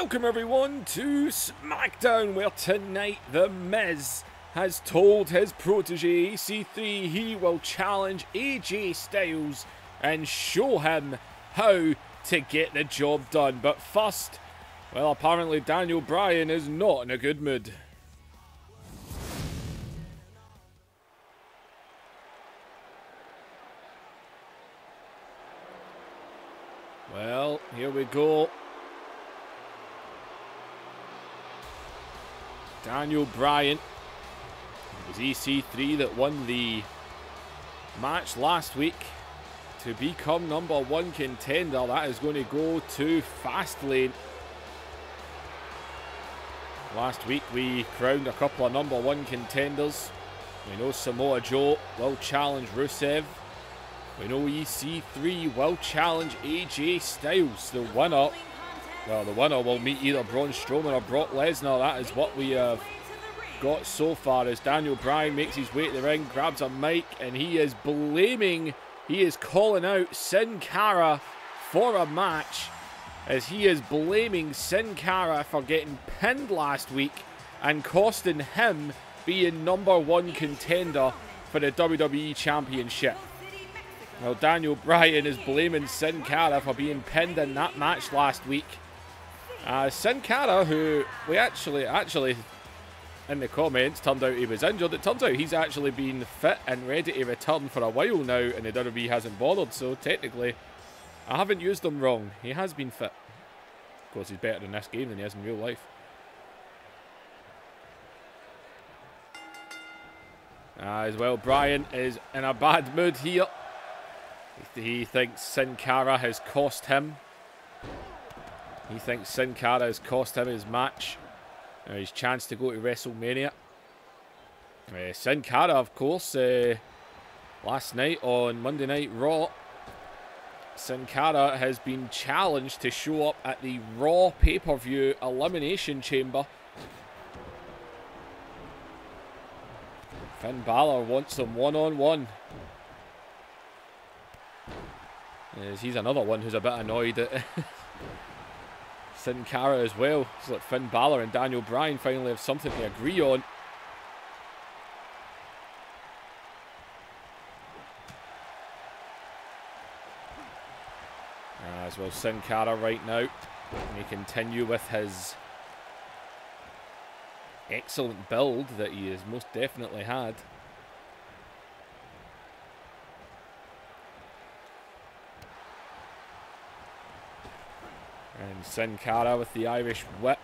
Welcome everyone to Smackdown, where tonight The Miz has told his protege EC3 he will challenge AJ Styles and show him how to get the job done. But first, well, apparently Daniel Bryan is not in a good mood. Well, here we go. Daniel Bryan. It was EC3 that won the match last week to become #1 contender. That is going to go to Fastlane. Last week we crowned a couple of #1 contenders. We know Samoa Joe will challenge Rusev. We know EC3 will challenge AJ Styles. The winner will meet either Braun Strowman or Brock Lesnar. That is what we have got so far, as Daniel Bryan makes his way to the ring, grabs a mic, and he is calling out Sin Cara for a match, as he is blaming Sin Cara for getting pinned last week and costing him being #1 contender for the WWE Championship. Well, Daniel Bryan is blaming Sin Cara for being pinned in that match last week. Sin Cara, who we actually in the comments turned out he was injured. It turns out he's actually been fit and ready to return for a while now, and the WWE hasn't bothered, so technically I haven't used him wrong. He has been fit. Of course, he's better in this game than he is in real life. As well, Bryan is in a bad mood here. He thinks Sin Cara has cost him. He thinks Sin Cara has cost him his match, his chance to go to WrestleMania. Sin Cara, of course, last night on Monday Night Raw, Sin Cara has been challenged to show up at the Raw pay-per-view Elimination Chamber. Finn Balor wants him one-on-one. He's another one who's a bit annoyed at Sin Cara as well. It's like Finn Balor and Daniel Bryan finally have something to agree on. As well, Sin Cara right now may continue with his excellent build that he has most definitely had. And Sin Cara with the Irish Whip.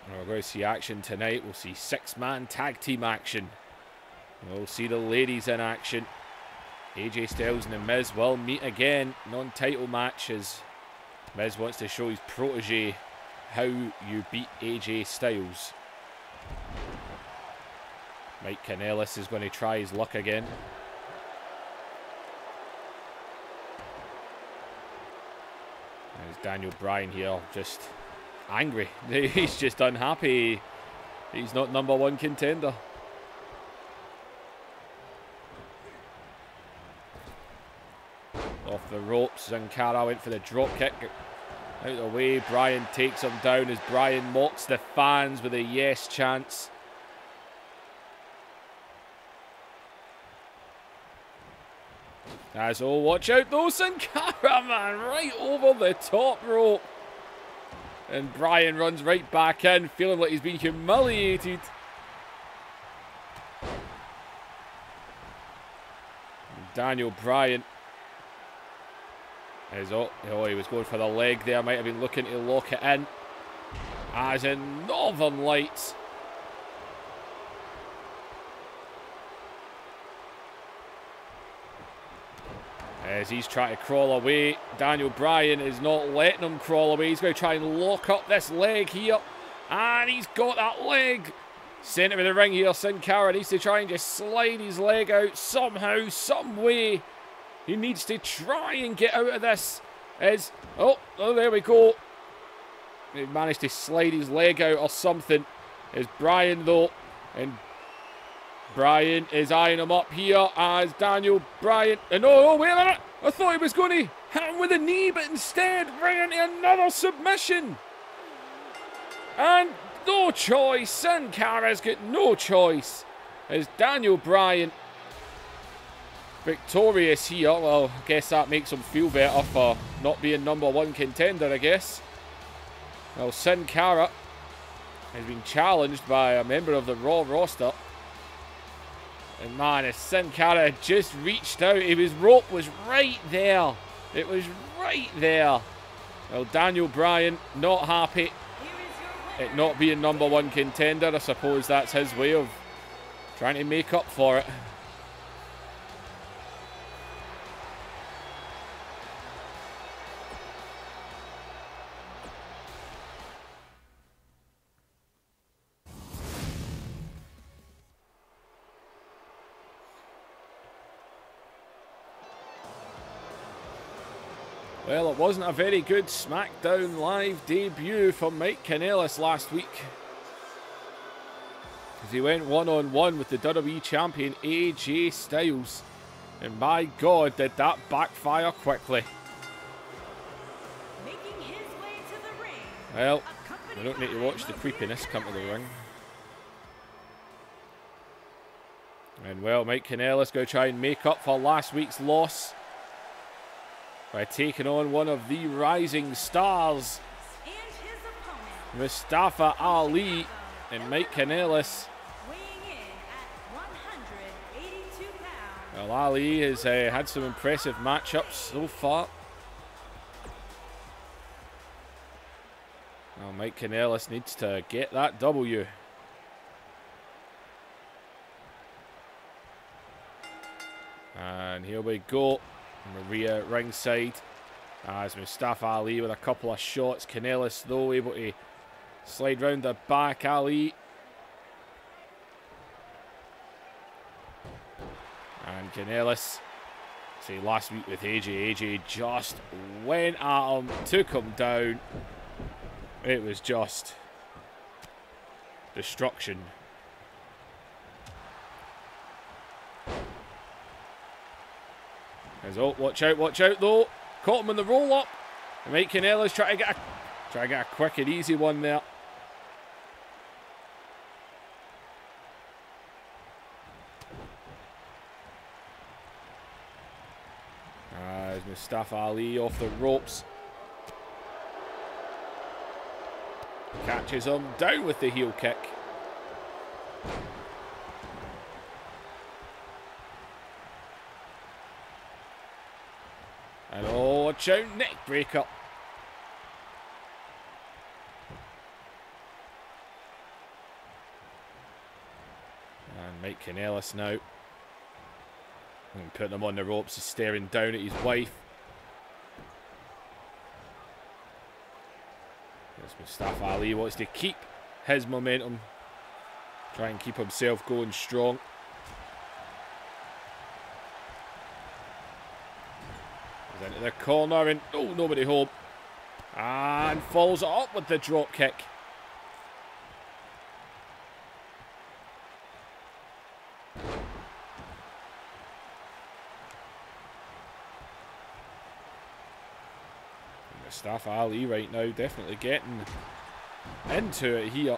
And we're going to see action tonight. We'll see 6-man tag team action. We'll see the ladies in action. AJ Styles and The Miz will meet again. Non-title match, as Miz wants to show his protege how you beat AJ Styles. Mike Kanellis is going to try his luck again. There's Daniel Bryan here, just angry. He's just unhappy he's not #1 contender. Off the ropes, Sin Cara went for the drop kick. Out of the way, Bryan takes him down as Bryan mocks the fans with a yes chance. Oh, watch out though, Sin Cara, man, right over the top rope. And Bryan runs right back in, feeling like he's been humiliated. Daniel Bryan is, oh, he was going for the leg there, might have been looking to lock it in. As in Northern Lights. As he's trying to crawl away, Daniel Bryan is not letting him crawl away. He's going to try and lock up this leg here. And he's got that leg. Centre of the ring here, Sin Cara needs to try and just slide his leg out somehow, some way. He needs to try and get out of this. Oh, there we go. He managed to slide his leg out or something. As Bryan though, and Bryan is eyeing him up here as Daniel Bryan. And oh, wait a minute. I thought he was going to hit him with a knee, but instead right into another submission. And no choice. Sin Cara's got no choice. As Daniel Bryan victorious here. Well, I guess that makes him feel better for not being #1 contender, I guess. Well, Sin Cara has been challenged by a member of the Raw roster. And man, if Sin Cara had just reached out, his rope was right there. It was right there. Well, Daniel Bryan not happy at not being #1 contender. I suppose that's his way of trying to make up for it. Well, it wasn't a very good SmackDown Live debut for Mike Kanellis last week, as he went one-on-one with the WWE Champion AJ Styles. And my God, did that backfire quickly. Making his way to the ring. Well, we don't need to watch the creepiness come to the ring. And well, Mike Kanellis going to try and make up for last week's loss by taking on one of the rising stars, And his opponent, Mustafa Ali. And Mike Kanellis, weighing in at 182 pounds. well, Ali has had some impressive matchups so far. Well, Mike Kanellis needs to get that W. And here we go. Maria ringside as Mustafa Ali with a couple of shots. Kanellis, though, able to slide round the back. Ali. And Kanellis, say last week with AJ. AJ just went at him, took him down. It was just destruction. Oh, watch out though. Caught him in the roll up. And Mike Kanellis trying to get a quick and easy one there. As Mustafa Ali off the ropes. Catches him down with the heel kick. And oh, watch out, neck breaker. And Mike Kanellis now. And putting him on the ropes, he's staring down at his wife. As Mustafa Ali wants to keep his momentum. Try and keep himself going strong. Into the corner and oh, nobody home. And follows it up with the drop kick. Mustafa Ali right now definitely getting into it here.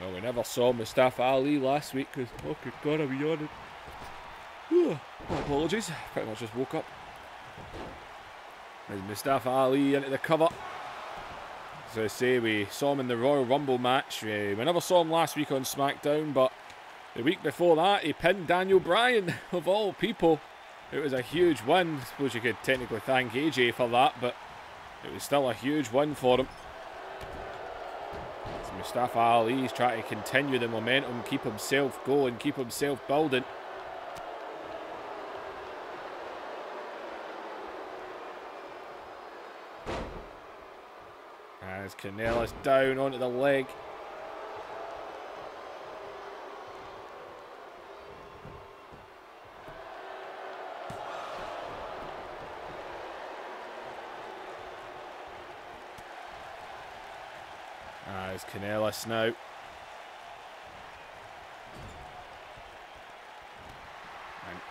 Well, we never saw Mustafa Ali last week because, oh good God, I'll be yawning. Apologies, pretty much just woke up. There's Mustafa Ali into the cover. As I say, we saw him in the Royal Rumble match. We never saw him last week on SmackDown, but the week before that, he pinned Daniel Bryan, of all people. It was a huge win. I suppose you could technically thank AJ for that, but it was still a huge win for him. So Mustafa Ali's trying to continue the momentum, keep himself going, keep himself building. As Kanellis down onto the leg. As Kanellis now.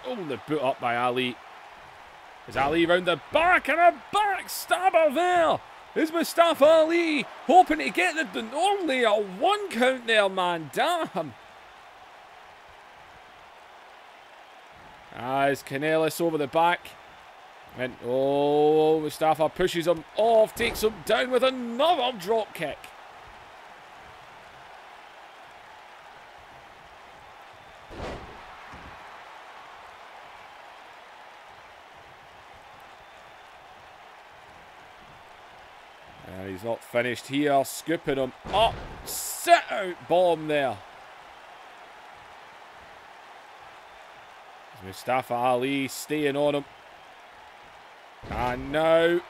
Oh, the boot up by Ali. Is Ali round the back, and a backstabber there. Is Mustafa Ali hoping to get the only a 1 count there, man. Damn. As Kanellis over the back. And oh, Mustafa pushes him off, takes him down with another drop kick. And he's not finished here, scooping him up. Sit out bomb there. Mustafa Ali staying on him. And now,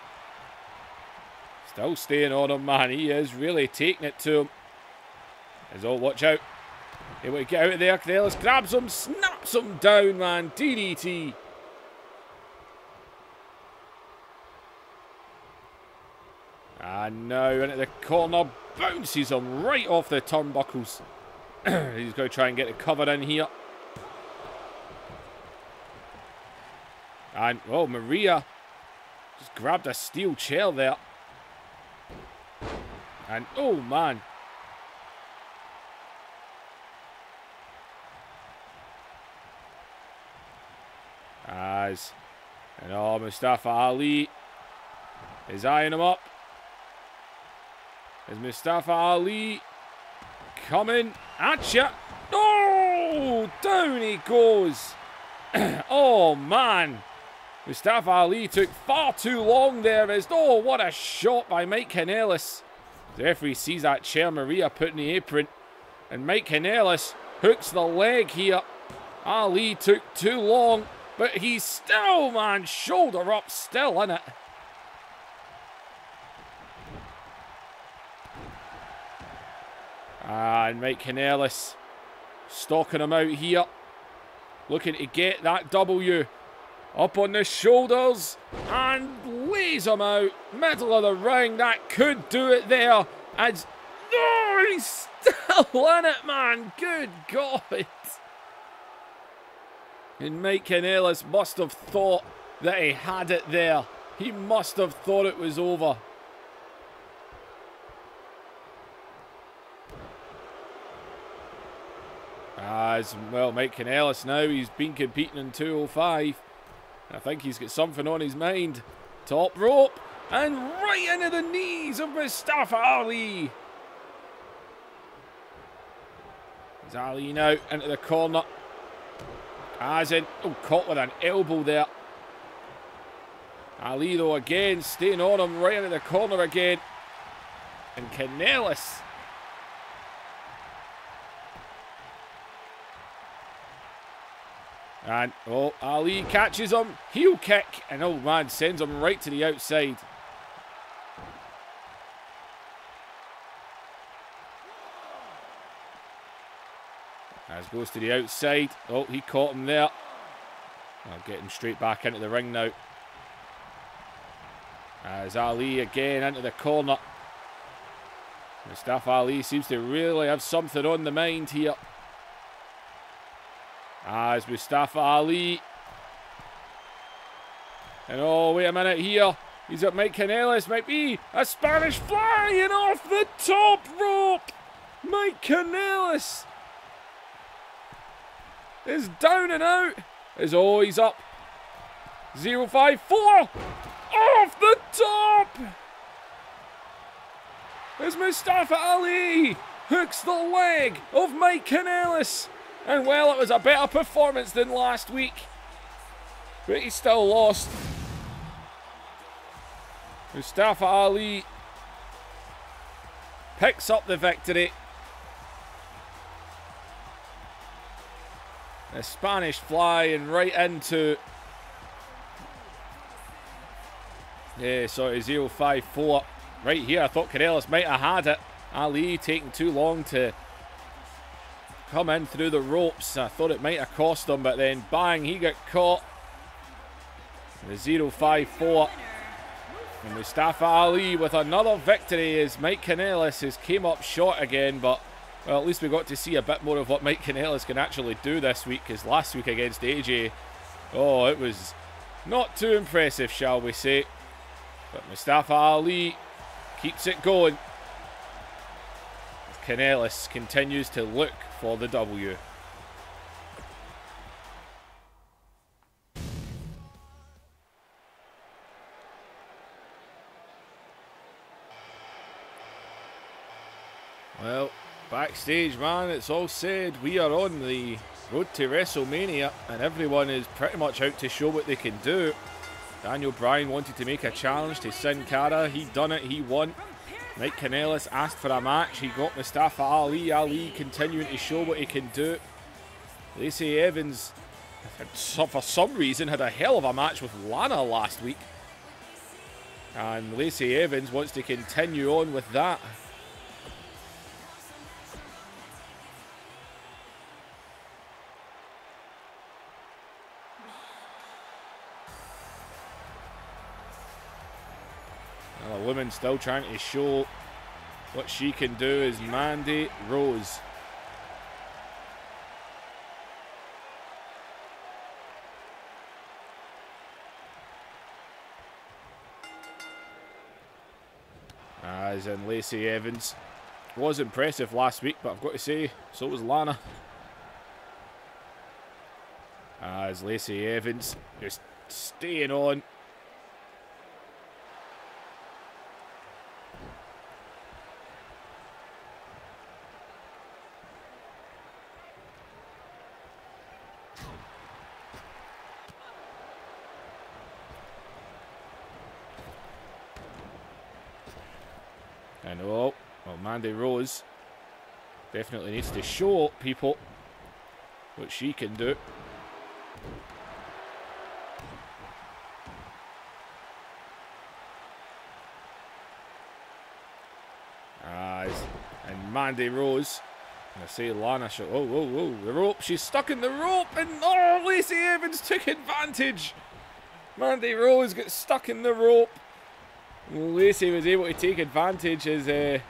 still staying on him, man. He is really taking it to him. Watch out. Able to get out of there. Kanellis grabs him, snaps him down, man. DDT. And now into the corner. Bounces him right off the turnbuckles. He's going to try and get the cover in here. And, oh, Maria just grabbed a steel chair there. And, oh, man. And, oh, Mustafa Ali is eyeing him up. Is Mustafa Ali coming at you? Oh, down he goes. Oh, man. Mustafa Ali took far too long there. Oh, what a shot by Mike Kanellis. The referee sees that chair, Maria put in the apron. And Mike Kanellis hooks the leg here. Ali took too long. But he's still, man, shoulder up, still in it. And Mike Kanellis stalking him out here. Looking to get that W. Up on the shoulders. And lays him out. Middle of the ring. That could do it there. And no, he's still in it, man. Good God. And Mike Kanellis must have thought that he had it there. He must have thought it was over. As well, Mike Kanellis now, he's been competing in 205. I think he's got something on his mind. Top rope, and right into the knees of Mustafa Ali. There's Ali now into the corner. As in, oh, caught with an elbow there. Ali, though, again, staying on him right into the corner again. And Kanellis. And, oh, Ali catches him. Heel kick. And, oh, man, sends him right to the outside. As goes to the outside. Oh, he caught him there. I'll get him straight back into the ring now. As Ali again into the corner. Mustafa Ali seems to really have something on the mind here. As Mustafa Ali. And oh, wait a minute here. He's got Mike Kanellis. Might be a Spanish flying off the top rope. Mike Kanellis is down and out. Oh, he's up. 054. Off the top. As Mustafa Ali hooks the leg of Mike Kanellis. And well, it was a better performance than last week. But he still lost. Mustafa Ali picks up the victory. The Spanish flying right into... Yeah, sorry, 054. Right here, I thought Kanellis might have had it. Ali taking too long to come in through the ropes. I thought it might have cost him, but then bang, he got caught. The 054. And Mustafa Ali with another victory as Mike Kanellis has came up short again, but well, at least we got to see a bit more of what Mike Kanellis can actually do this week, because last week against AJ, Oh, it was not too impressive, shall we say. But Mustafa Ali keeps it going. Kanellis continues to look for the W. Well, backstage, man, it's all said. We are on the road to WrestleMania, and everyone is pretty much out to show what they can do. Daniel Bryan wanted to make a challenge to Sin Cara. He done it. He won. Mike Kanellis asked for a match. He got Mustafa Ali. Ali continuing to show what he can do. Lacey Evans, for some reason, had a hell of a match with Lana last week. And Lacey Evans wants to continue on with that. A woman still trying to show what she can do is Mandy Rose. As in Lacey Evans. Was impressive last week, but I've got to say, so was Lana. As Lacey Evans just staying on. And well, Mandy Rose definitely needs to show people what she can do. And Mandy Rose, I say Lana, whoa, the rope, she's stuck in the rope, and oh, Lacey Evans took advantage. Mandy Rose got stuck in the rope. Lacey was able to take advantage as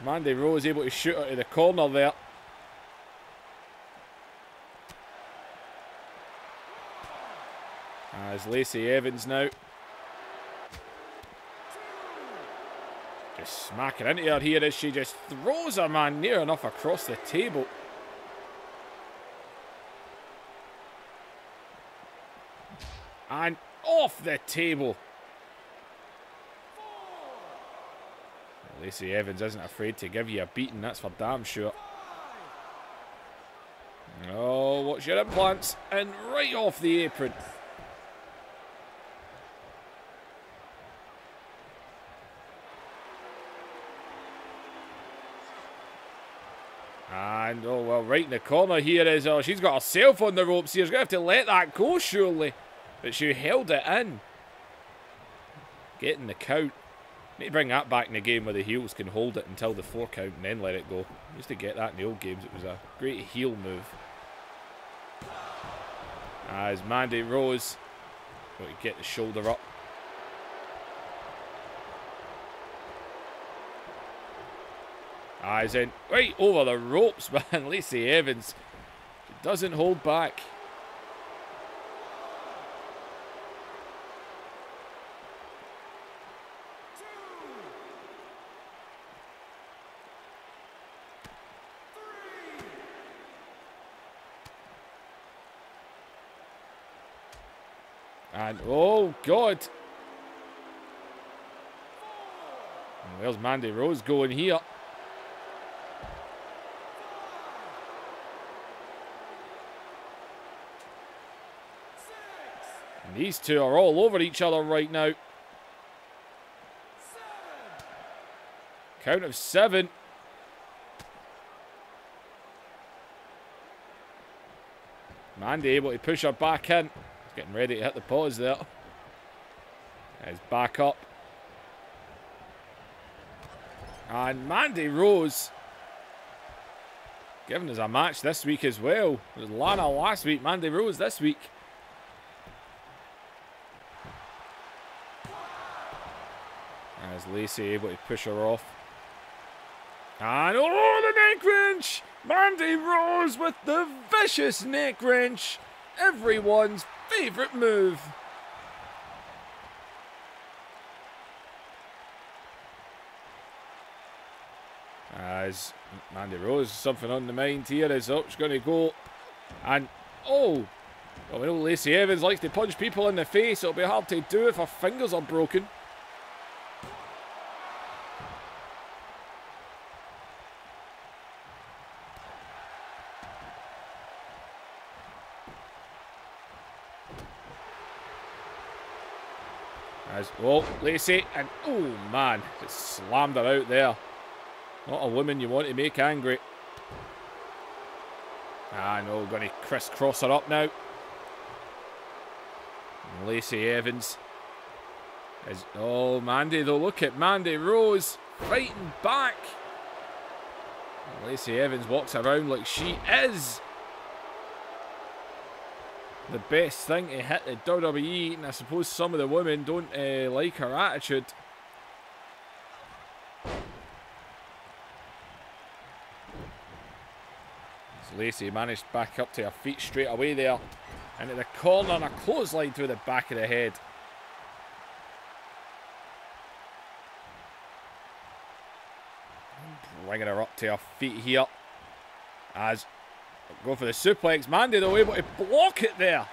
Mandy Rose able to shoot her to the corner there. As Lacey Evans now just smacking into her here as she just throws her man near enough across the table. And off the table. Lacey Evans isn't afraid to give you a beating, that's for damn sure. Oh, watch your implants. And right off the apron. And, oh, well, right in the corner here is, oh, she's got herself on the ropes here. She's going to have to let that go, surely. But she held it in. Getting the count. Need to bring that back in the game where the heels can hold it until the 4 count and then let it go. Used to get that in the old games. It was a great heel move. As Mandy Rose got to get the shoulder up. As in, right over the ropes, man. Lacey Evans, she doesn't hold back. And, oh, God. And where's Mandy Rose going here? And these two are all over each other right now. Count of 7. Mandy able to push her back in. Getting ready to hit the pause there. He's back up. And Mandy Rose giving us a match this week as well. It was Lana last week, Mandy Rose this week. As Lacey able to push her off. And oh, the neck wrench! Mandy Rose with the vicious neck wrench. everyone's favourite move. As Mandy Rose, something on the mind here is up. She's going to go. And, oh, well, we know Lacey Evans likes to punch people in the face. It'll be hard to do if her fingers are broken. As, oh, Lacey, and oh man, just slammed her out there. Not a woman you want to make angry. Ah, no, going to crisscross her up now. And Lacey Evans is, oh, Mandy though, look at Mandy Rose fighting back. And Lacey Evans walks around like she is the best thing to hit the WWE, and I suppose some of the women don't like her attitude. So Lacey managed back up to her feet straight away there, into the corner, and a clothesline through the back of the head. Bringing her up to her feet here, as go for the suplex. Mandy though able to block it there.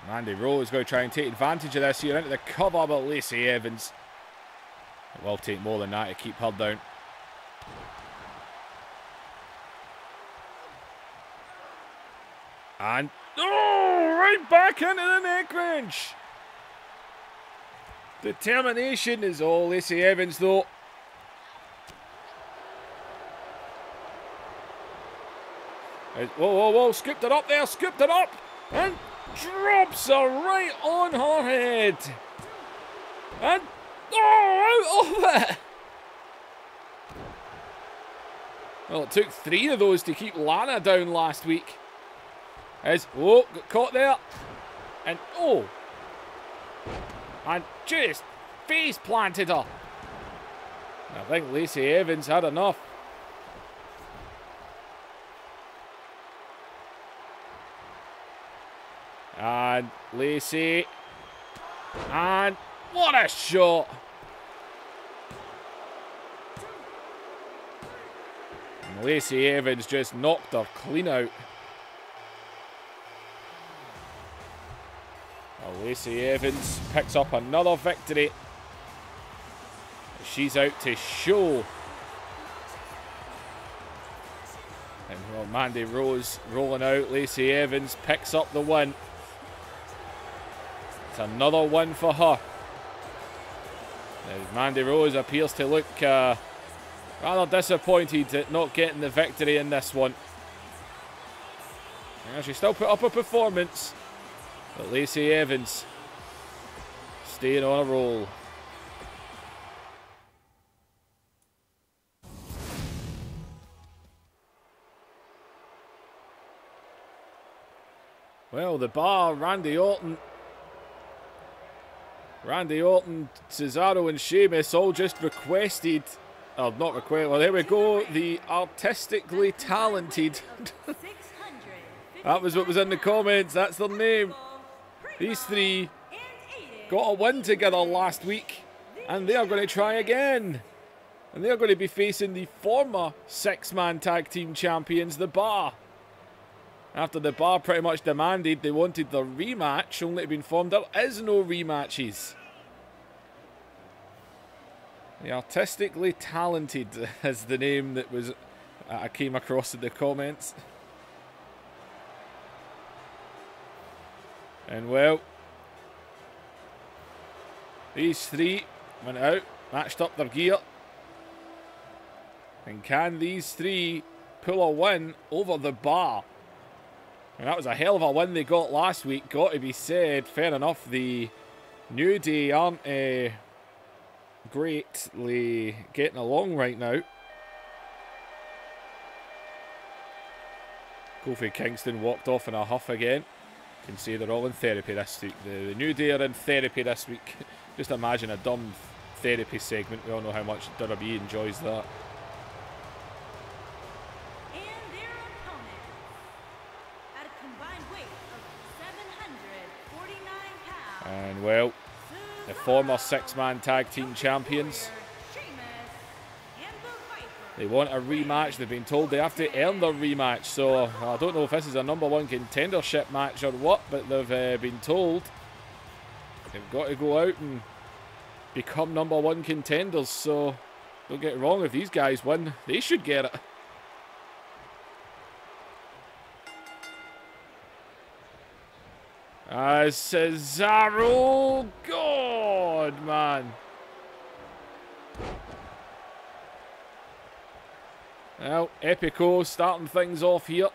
Mandy Rose going to try and take advantage of this here into the cover, but Lacey Evans, it will take more than that to keep her down. And oh, right back into the neck wrench. Determination is all Lacey Evans though. Whoa, whoa, whoa, scooped it up there, scooped it up, and drops her right on her head. And, oh, out of it. Well, it took 3 of those to keep Lana down last week. As, oh, got caught there. And, oh. And just face planted her. I think Lacey Evans had enough. And Lacey. And what a shot. And Lacey Evans just knocked her clean out. Well, Lacey Evans picks up another victory. She's out to show. And well, Mandy Rose rolling out. Lacey Evans picks up the win. It's another win for her. Now, Mandy Rose appears to look rather disappointed at not getting the victory in this one. Yeah, she still put up a performance. But Lacey Evans staying on a roll. Well, the Bar, Randy Orton, Cesaro and Sheamus all just requested, oh, not requested, well there we go, the Artistically Talented. That was what was in the comments, that's their name. These 3 got a win together last week, and they are going to try again. And they are going to be facing the former 6-man tag team champions, the Bar. After the Bar pretty much demanded they wanted the rematch, only to be informed there is no rematches. The Artistically Talented is the name that was I came across in the comments. And well, these 3 went out, matched up their gear. And can these 3 pull a win over the Bar? And that was a hell of a win they got last week, got to be said. Fair enough, the New Day aren't greatly getting along right now. Kofi Kingston walked off in a huff again. You can see they're all in therapy this week. The New Day are in therapy this week. Just imagine a dumb therapy segment. We all know how much WWE enjoys that. And their opponent, at a combined weight of 749 pounds. And well, the former 6-man tag team champions. They want a rematch. They've been told they have to earn their rematch. So I don't know if this is a #1 contendership match or what, but they've been told they've got to go out and become #1 contenders. So don't get it wrong, if these guys win, they should get it. As Cesaro, God, man. Well, Epico starting things off here.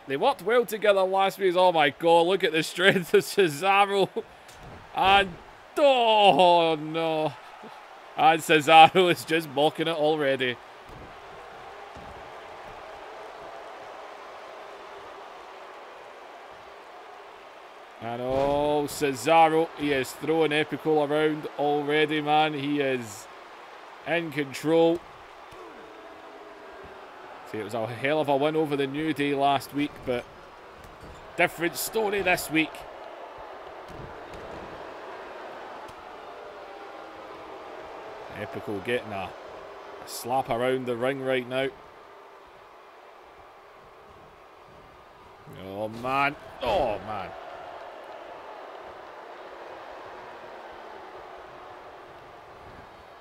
They worked well together last week. Oh my God, look at the strength of Cesaro. And, oh no. And Cesaro is just mocking it already. And oh, Cesaro, he is throwing Epico around already, man. He is in control. See, it was a hell of a win over the New Day last week, but different story this week. Epico getting a slap around the ring right now. Oh, man. Oh, man.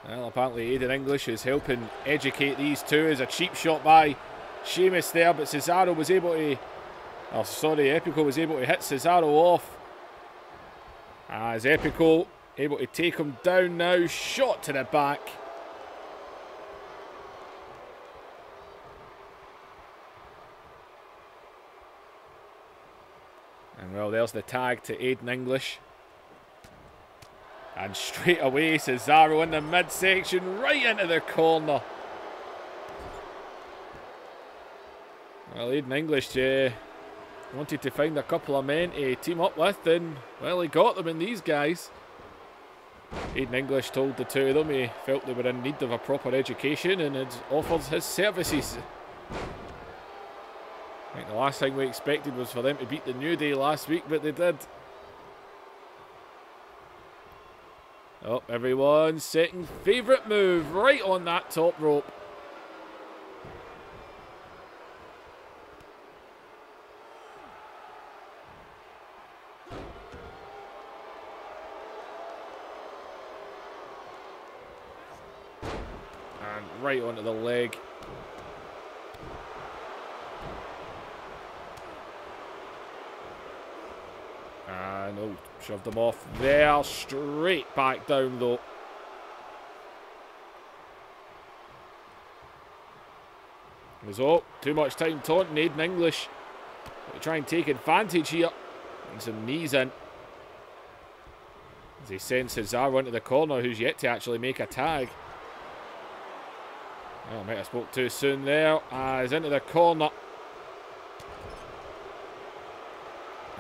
Well, apparently Aiden English is helping educate these two. As a cheap shot by Sheamus there, but Cesaro was able to... Oh, sorry, Epico was able to hit Cesaro off. As Epico able to take him down now. Shot to the back. And well, there's the tag to Aiden English. And straight away, Cesaro in the midsection, right into the corner. Well, Aiden English wanted to find a couple of men to team up with, and, well, he got them in these guys. Aiden English told the two of them he felt they were in need of a proper education and had offered his services. I think the last thing we expected was for them to beat the New Day last week, but they did. Oh, everyone's setting favourite move right on that top rope. And right onto the leg. And oh, shoved them off there. Straight back down though. There's too much time taunting Aiden English. They try and take advantage here. And some knees in. As he sends Cesaro into the corner, who's yet to actually make a tag. Oh, I might have spoke too soon there. As into the corner.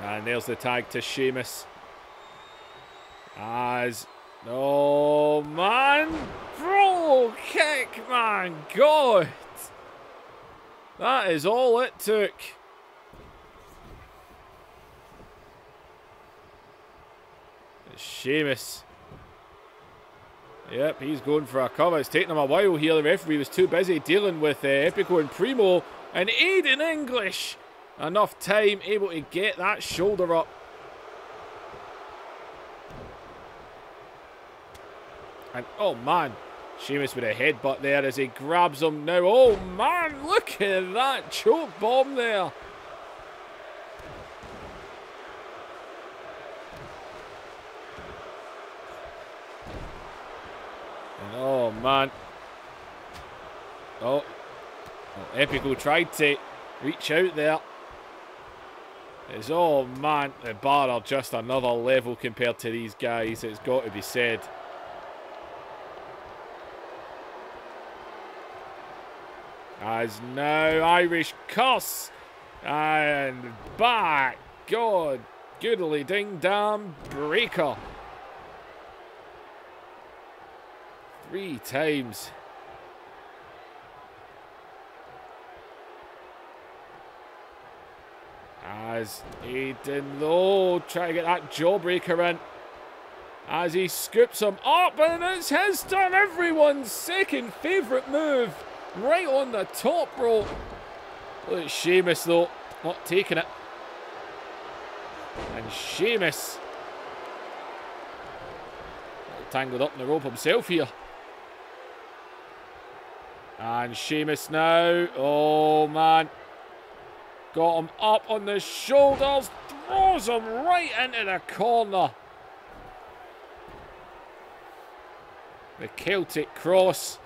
And there's the tag to Sheamus. As... Oh, man. Bro, kick, man. God. That is all it took. Sheamus. Yep, he's going for a cover. It's taken him a while here. The referee was too busy dealing with Epico and Primo. And Aiden English... Enough time, able to get that shoulder up. And, oh man, Sheamus with a headbutt there as he grabs him now. Oh man, look at that choke bomb there. And, oh man. Oh, Epico tried to reach out there. Oh man, the Bar are just another level compared to these guys, it's got to be said. As now Irish Curse and back. God, goodly ding damn breaker. 3 times. As Aiden, though, try to get that jawbreaker in. As he scoops him up, and it's his turn. Everyone's second favourite move. Right on the top rope. Look at Sheamus, though, not taking it. And Sheamus tangled up in the rope himself here. And Sheamus now. Oh, man. Got him up on the shoulders. Throws him right into the corner. The Celtic cross.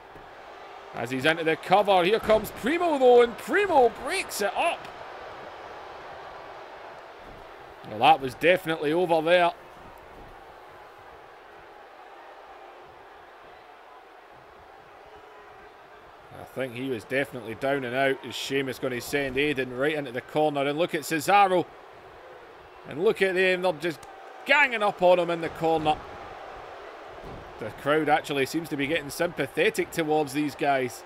As he's into the cover. Here comes Primo, though. And Primo breaks it up. Well, that was definitely over there. I think he was definitely down and out. Is Sheamus going to send Aiden right into the corner? And look at Cesaro. And look at them. They're just ganging up on him in the corner. The crowd actually seems to be getting sympathetic towards these guys.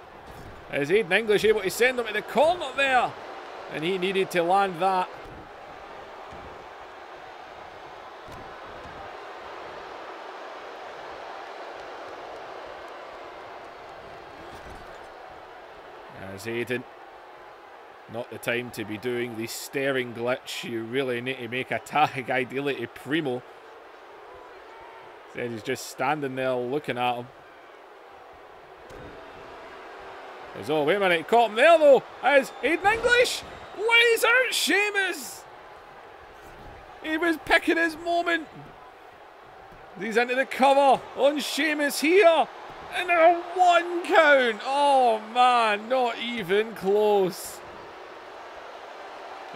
Is Aiden English able to send them to the corner there? And he needed to land that. As Aiden, not the time to be doing the staring glitch. You really need to make a tag, ideally to Primo. Instead he's just standing there looking at him. Oh, wait a minute, he caught him there though. As Aiden English lays out Sheamus. He was picking his moment. He's into the cover on Sheamus here. And a 1 count. Oh, man. Not even close.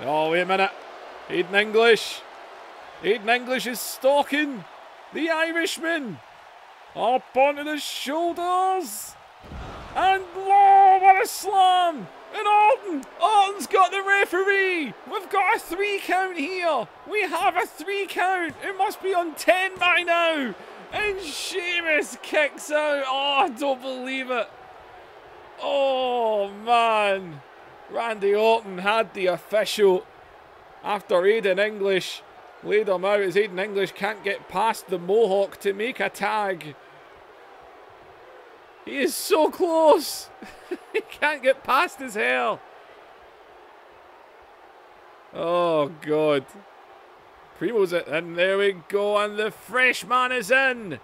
Oh, wait a minute. Aiden English. Aiden English is stalking the Irishman. Up onto the shoulders. And, oh, what a slam. And Orton's got the referee. We've got a 3 count here. We have a 3 count. It must be on 10 by now. And Sheamus kicks out. Oh, I don't believe it. Oh, man. Randy Orton had the official after Aiden English laid him out, as Aiden English can't get past the Mohawk to make a tag. He is so close. He can't get past his hair. Oh, God. Primo's it, and there we go, and the fresh man is in.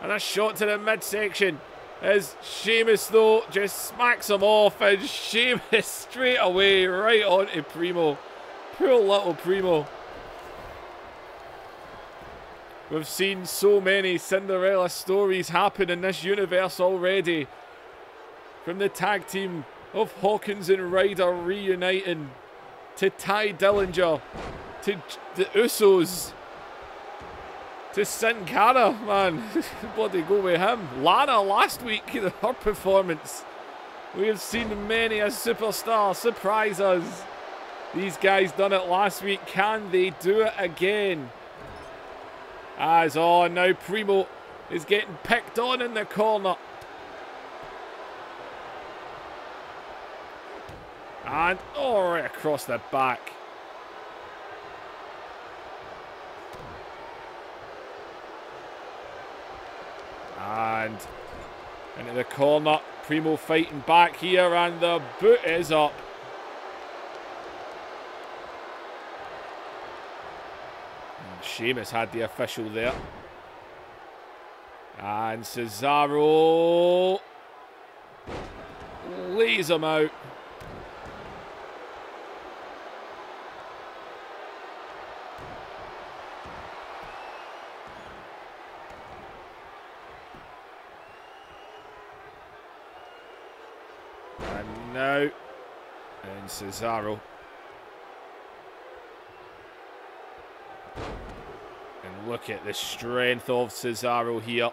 And a shot to the midsection as Sheamus, though, just smacks him off, and Sheamus straight away right onto Primo. Poor little Primo. We've seen so many Cinderella stories happen in this universe already. From the tag team of Hawkins and Ryder reuniting, to Ty Dillinger, to the Usos, to Sin Cara, man. Bloody go with him. Lana last week, her performance. We have seen many a superstar surprise us. These guys done it last week. Can they do it again? As on, now Primo is getting picked on in the corner. And, oh, right across the back. And into the corner. Primo fighting back here, and the boot is up. And Sheamus had the official there. And Cesaro lays him out. Now, and Cesaro. And look at the strength of Cesaro here.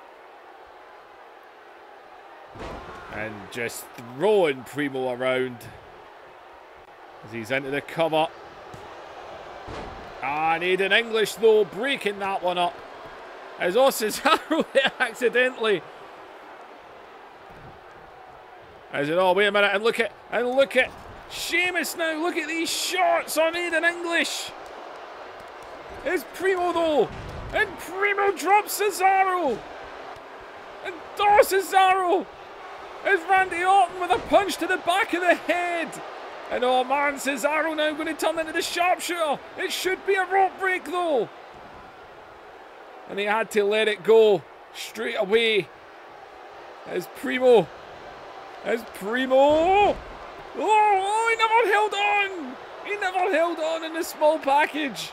And just throwing Primo around as he's into the cover. And Aiden English, though, breaking that one up. As Cesaro accidentally As it, oh, wait a minute, and look at Sheamus now. Look at these shots on Aiden English. It's Primo though, and Primo drops Cesaro. And Cesaro is Randy Orton with a punch to the back of the head. And oh man, Cesaro now going to turn into the sharpshooter. It should be a rope break though. And he had to let it go straight away. As Primo. Oh, he never held on. He never held on in the small package.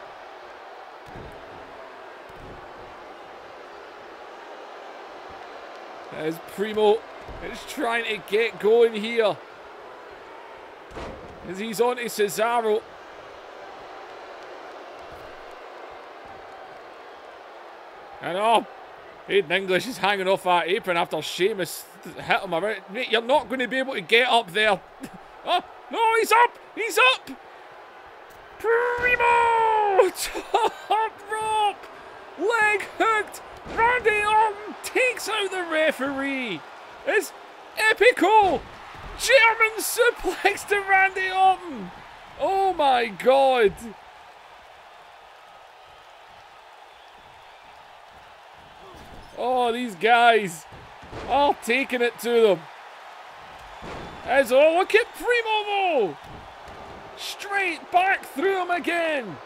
As Primo is trying to get going here. As he's on to Cesaro. And oh, Aiden English is hanging off that apron after Sheamus hit him around. Mate, you're not going to be able to get up there. Oh, no, he's up! He's up! Primo! Top rope! Leg hooked! Randy Orton takes out the referee! It's epical! German suplex to Randy Orton! Oh my god! Oh, these guys are taking it to them. As, oh, look at Primo though! Straight back through him again.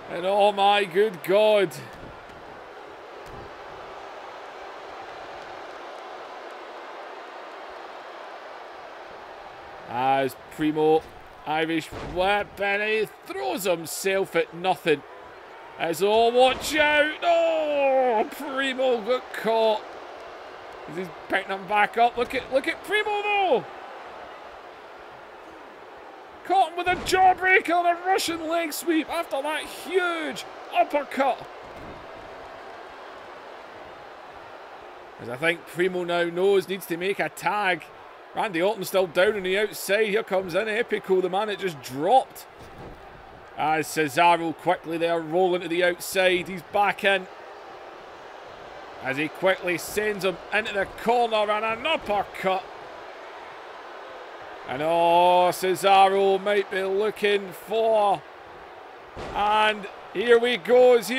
And oh my good god. As Primo, Irish whip, and he throws himself at nothing. As, oh, watch out! Oh, Primo got caught. He's picking him back up. Look at Primo though. Caught him with a jawbreaker and a Russian leg sweep after that huge uppercut. As I think Primo now needs to make a tag. Randy Orton still down on the outside. Here comes in Epico, the man that just dropped. As Cesaro quickly there rolling to the outside. He's back in. As he quickly sends him into the corner and an uppercut. And oh, Cesaro might be looking for. And here he goes.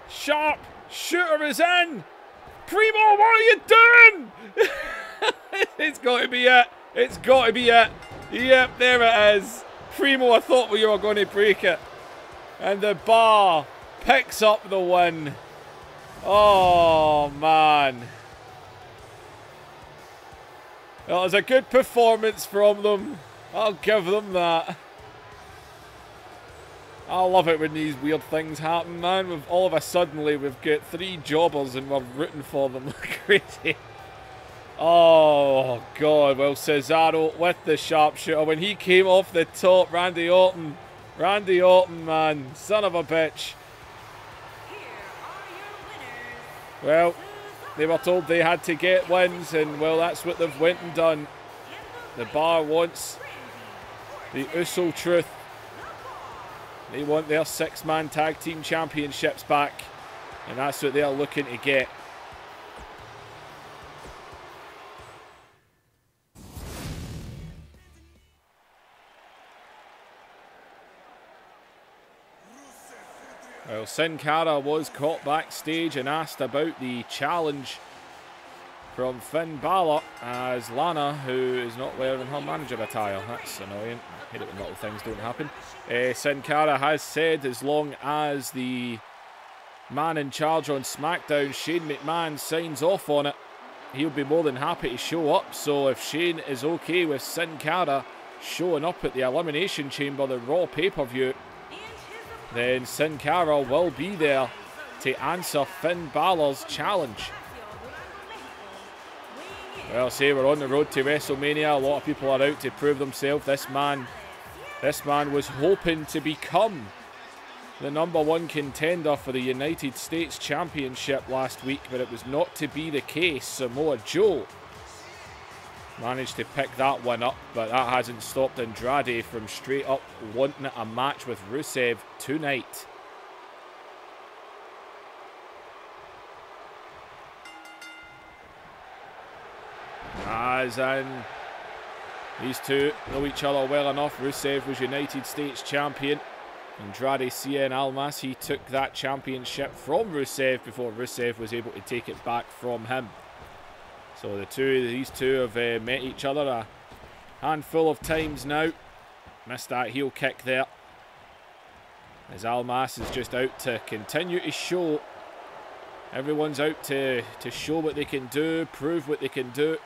Sharp shooter is in. Primo, what are you doing? It's got to be it. It's got to be it. Yep, there it is. Primo, I thought we were going to break it. And the bar picks up the win. Oh, man. That was a good performance from them. I'll give them that. I love it when these weird things happen, man. All of a sudden, we've got 3 jobbers and we're rooting for them like crazy. Oh, God. Well, Cesaro with the sharpshooter. When he came off the top, Randy Orton, man. Son of a bitch. Well, they were told they had to get wins, and, well, that's what they've went and done. The bar wants the Uso Truth. They want their 6-man tag team championships back, and that's what they're looking to get. Well, Sin Cara was caught backstage and asked about the challenge from Finn Balor, as Lana, who is not wearing her manager attire. That's annoying. I hate it when little things don't happen. Sin Cara has said as long as the man in charge on Smackdown, Shane McMahon, signs off on it, he'll be more than happy to show up. So if Shane is okay with Sin Cara showing up at the Elimination Chamber, the Raw pay-per-view, then Sin Cara will be there to answer Finn Balor's challenge. Well, say we're on the road to WrestleMania. A lot of people are out to prove themselves. This man was hoping to become the #1 contender for the United States Championship last week, but it was not to be the case. Samoa Joe managed to pick that one up, but that hasn't stopped Andrade from straight up wanting a match with Rusev tonight. And these two know each other well enough. Rusev was United States champion. Andrade Cien Almas, he took that championship from Rusev before Rusev was able to take it back from him. So these two have met each other a handful of times now. Missed that heel kick there. As Almas is just out to continue to show. Everyone's out to show what they can do, prove what they can do.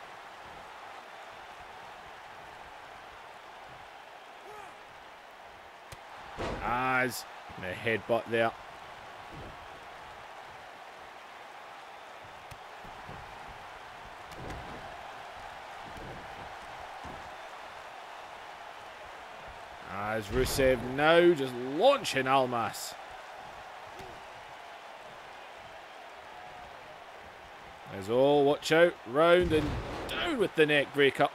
As the headbutt there. As Rusev now just launching Almas. As watch out, round and down with the neck breaker.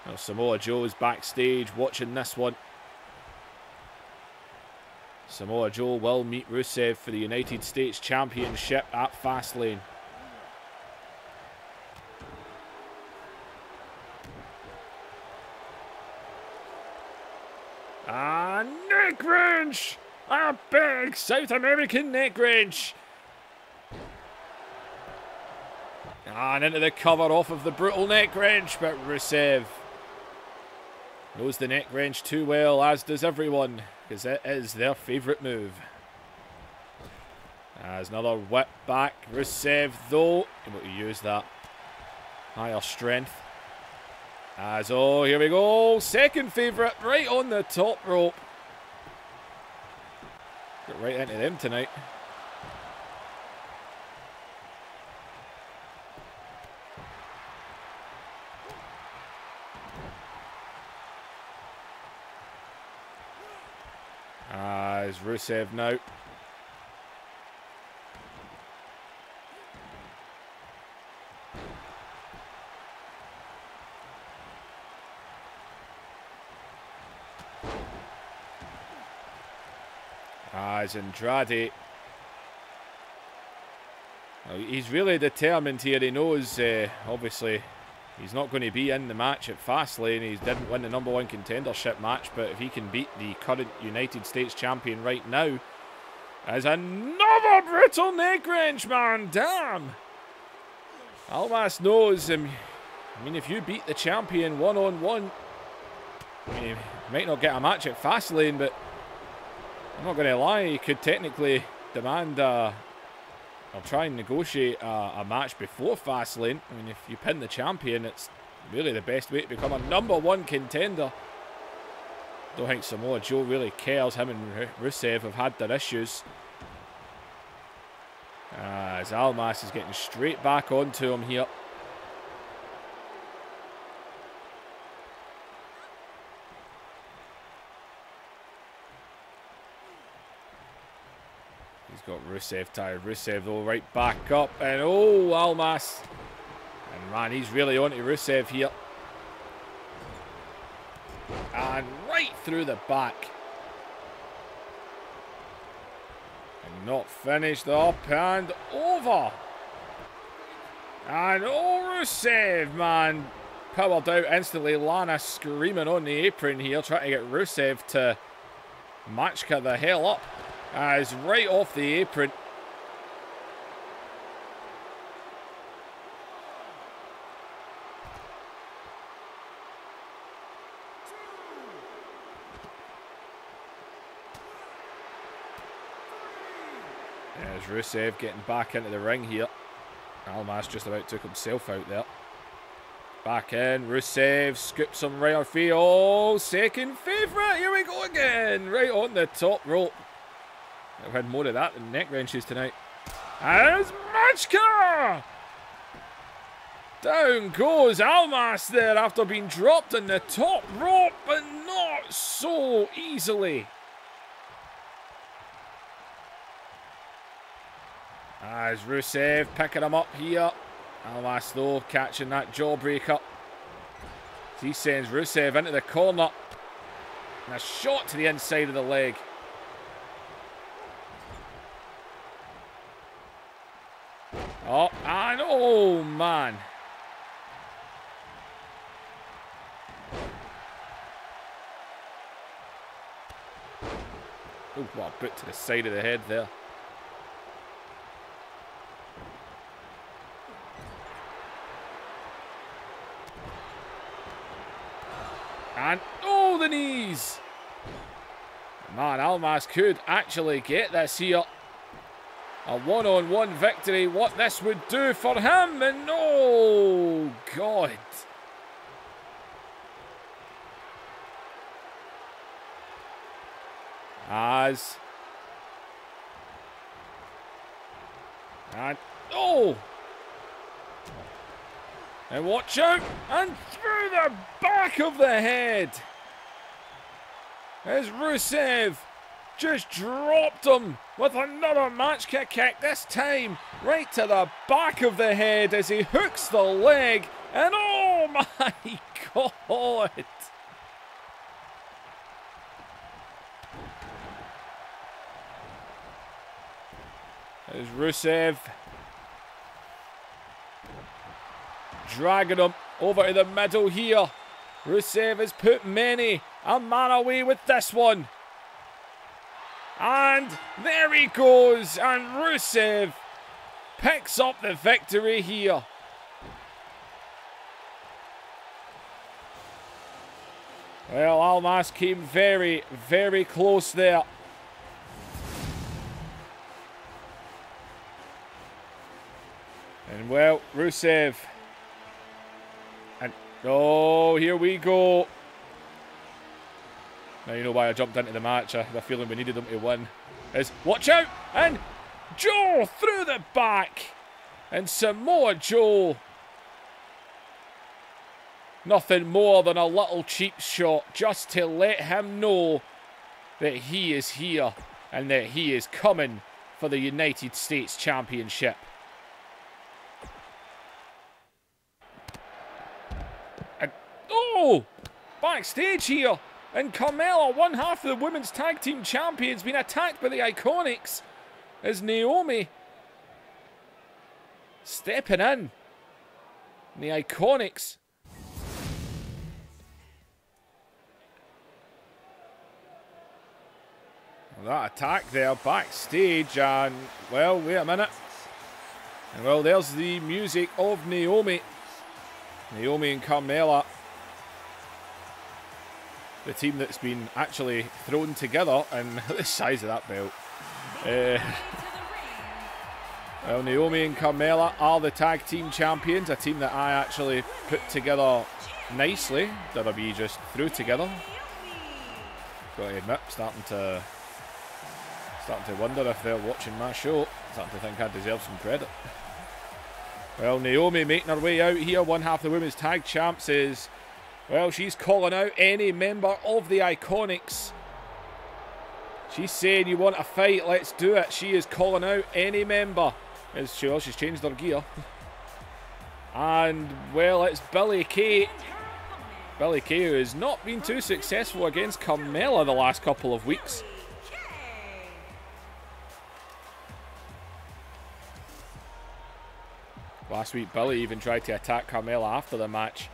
Now Samoa Joe is backstage watching this one. Samoa Joe will meet Rusev for the United States Championship at Fastlane. Neck wrench! A big South American neck wrench! And into the cover off of the brutal neck wrench, but Rusev knows the neck wrench too well, as does everyone, because it is their favourite move. As another whip back. Rusev, though, able to use that higher strength. As, here we go. Second favourite, right on the top rope. Get right into them tonight. As Rusev now. As Andrade. Well, he's really determined here. He knows, obviously, he's not going to be in the match at Fastlane. He didn't win the #1 contendership match, but if he can beat the current United States champion right now, as another brutal neck wrench, man, damn. Almas knows, I mean, if you beat the champion one-on-one, I mean, you might not get a match at Fastlane, but I'm not going to lie, you could technically demand or try and negotiate a match before Fastlane. I mean, if you pin the champion, it's really the best way to become a #1 contender. Don't think Samoa Joe really cares. Him and Rusev have had their issues. As Almas is getting straight back onto him here. He's got Rusev tired. Rusev, though, right back up. And, Almas. And, man, he's really onto Rusev here. And right through the back. And not finished. Up and over. And, Rusev, man. Powered out instantly. Lana screaming on the apron here, trying to get Rusev to matchka the hell up. As right off the apron. There's Rusev getting back into the ring here. Almas just about took himself out there. Back in. Rusev scoops him right off feet. Second favourite. Here we go again. Right on the top rope. I've had more of that than neck wrenches tonight. As Matchka! Down goes Almas there after being dropped on the top rope, but not so easily. As Rusev picking him up here. Almas, though, catching that jawbreaker. He sends Rusev into the corner. And a shot to the inside of the leg. Man. Oh, what a boot to the side of the head there. And, oh, the knees! Man, Almas could actually get this here. A one-on-one victory, what this would do for him, and oh, God. And, oh! And watch out, and through the back of the head. As Rusev just dropped him with another match kick, this time right to the back of the head as he hooks the leg, and oh my God! As Rusev dragging him over to the middle here. Rusev has put many a man away with this one. And there he goes. And Rusev picks up the victory here. Well, Almas came very, very close there. And well, Rusev. And oh, here we go. Now you know why I jumped into the match. I had a feeling we needed them to win. Watch out! And Joe through the back. And Samoa Joe. Nothing more than a little cheap shot just to let him know that he is here and that he is coming for the United States Championship. And oh! Backstage here. And Carmella, one half of the Women's Tag Team Champions, been attacked by the Iconics as Naomi stepping in. The Iconics. Well, that attack there backstage, and well, wait a minute. And well, there's the music of Naomi. Naomi and Carmella. The team that's been actually thrown together, and the size of that belt. Well, Naomi and Carmella are the tag team champions, a team that I actually put together nicely. WWE just threw together. Got to admit, starting to wonder if they're watching my show. Starting to think I deserve some credit. Well, Naomi making her way out here. One half of the women's tag champs is, well, she's calling out any member of the Iconics. She's saying, you want a fight, let's do it. She is calling out any member. She's changed her gear. And, well, it's Billie Kay. Billie Kay, who has not been too successful against Carmella the last couple of weeks. Last week, Billie even tried to attack Carmella after the match.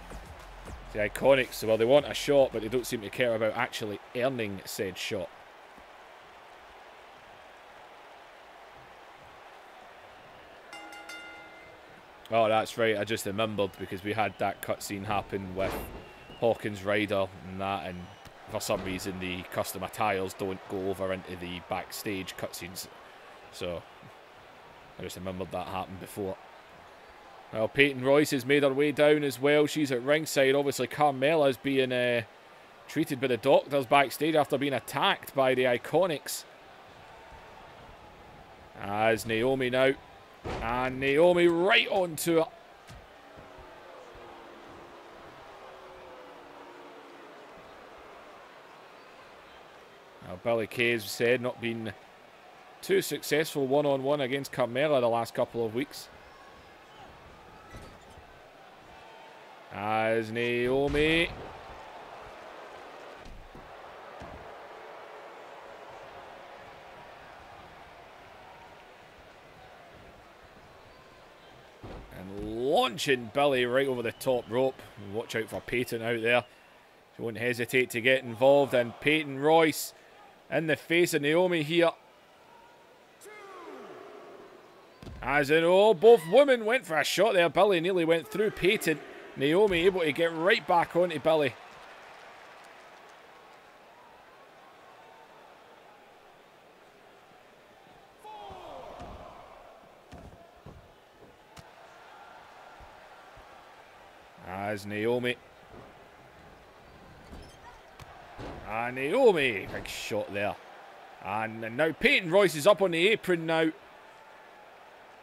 The Iconics, well, they want a shot, but they don't seem to care about actually earning said shot. Oh, that's right, I just remembered because we had that cutscene happen with Hawkins Ryder and that, and for some reason the custom attires don't go over into the backstage cutscenes. So, I just remembered that happened before. Well, Peyton Royce has made her way down as well. She's at ringside. Obviously, Carmella's being treated by the doctors backstage after being attacked by the Iconics. As Naomi now. And Naomi right onto her. Now, Billie Kay, as said, not been too successful one-on-one against Carmella the last couple of weeks. As Naomi. And launching Billie right over the top rope. Watch out for Peyton out there. She won't hesitate to get involved. And Peyton Royce in the face of Naomi here. As in, oh, both women went for a shot there. Billy nearly went through Peyton. Naomi able to get right back onto Billy. As Naomi. And Naomi, big shot there. And now Peyton Royce is up on the apron now.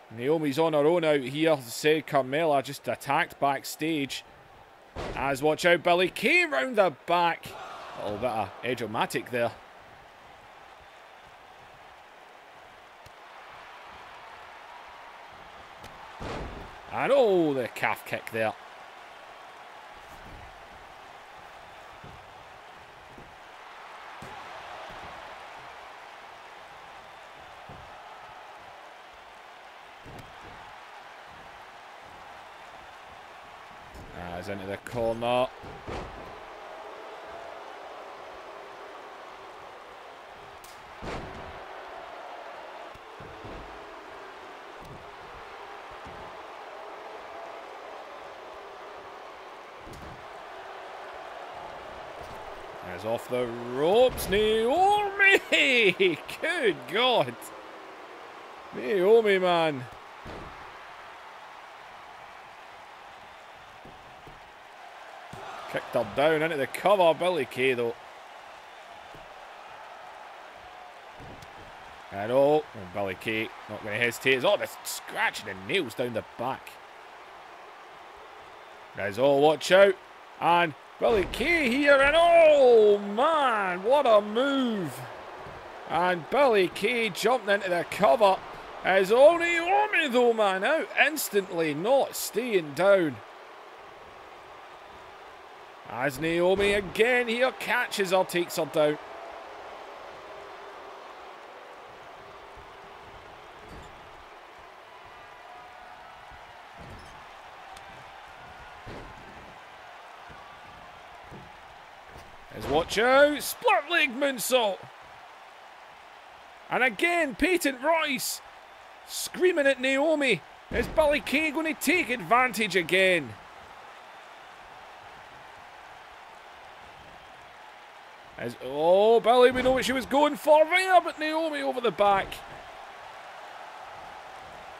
Naomi's on her own out here. Say Carmella just attacked backstage. As watch out, Billy Kay round the back. A little bit of edge-o-matic there. And oh, the calf kick there. As into the corner. As off the ropes, Naomi! Good God! Naomi, man. Kicked her down into the cover. Billy Kay, though. And oh, Billy Kay not going to hesitate. Oh, the scratching and nails down the back. Guys, oh, watch out. And Billy Kay here. And oh, man, what a move. And Billy Kay jumped into the cover. As oh, Naomi, though, man, out instantly, not staying down. As Naomi again here catches her, takes her down. As watch out, split leg moonsault. And again, Peyton Royce screaming at Naomi. Is Billy Kay going to take advantage again? As, oh, Billy, we know what she was going for there, but Naomi over the back.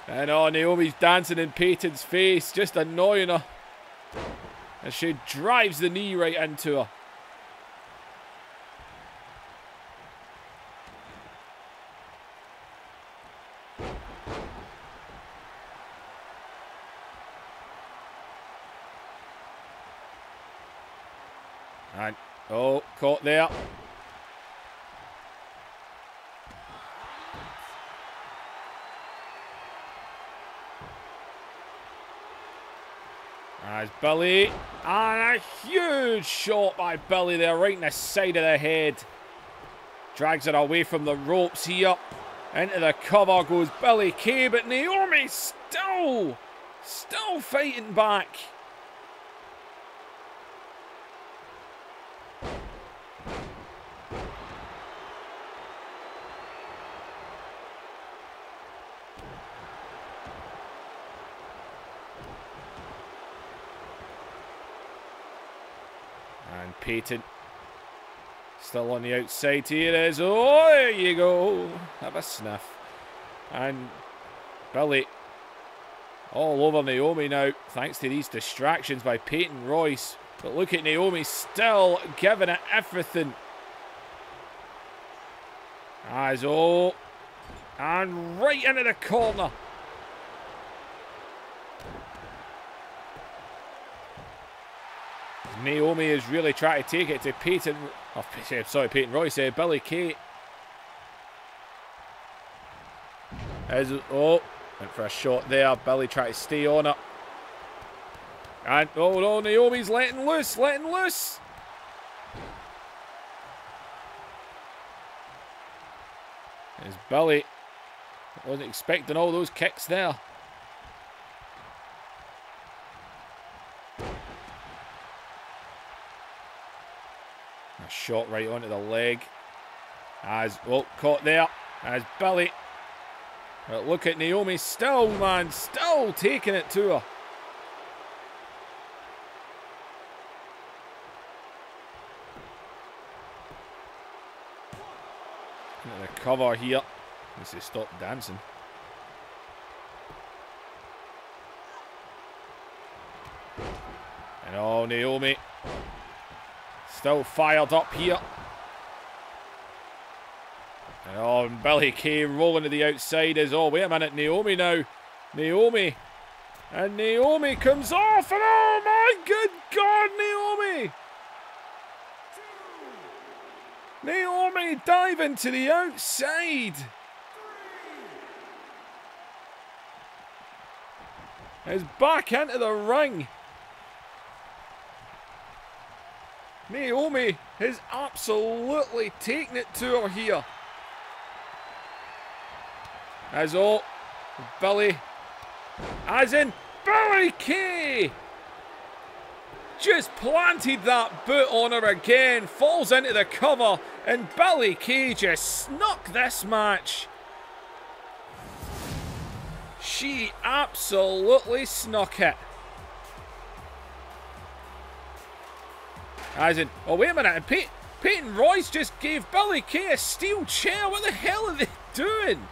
And oh, Naomi's dancing in Peyton's face, just annoying her. As she drives the knee right into her. And oh, caught there. As Billy, and a huge shot by Billy there, right in the side of the head. Drags her away from the ropes here. Into the cover goes Billy Kay, but Naomi still fighting back. And Peyton still on the outside. Here it is. Oh, there you go. Have a sniff. And Billy all over Naomi now, thanks to these distractions by Peyton Royce. But look at Naomi still giving it everything. As oh, and right into the corner. Naomi is really trying to take it to Peyton. Oh, sorry, Peyton Royce. Billy Kay. As oh, went for a shot there. Billy tried to stay on it. And oh no, Naomi's letting loose, letting loose. As Billy wasn't expecting all those kicks there. A shot right onto the leg. As, oh, caught there. As Billy. But look at Naomi still, man. Still taking it to her. Into the cover here. Needs to stop dancing. And oh, Naomi. Still fired up here. And oh, and Billy Kay rolling to the outside is, oh, wait a minute, Naomi now. Naomi. And Naomi comes off, and oh my good God, Naomi. Naomi diving to the outside. Is back into the ring. Naomi has absolutely taken it to her here. As oh, Billy, as in Billy Kay, just planted that boot on her again, falls into the cover, and Billy Kay just snuck this match. She absolutely snuck it. As in, oh wait a minute, Peyton Royce just gave Billy Kay a steel chair. What the hell are they doing?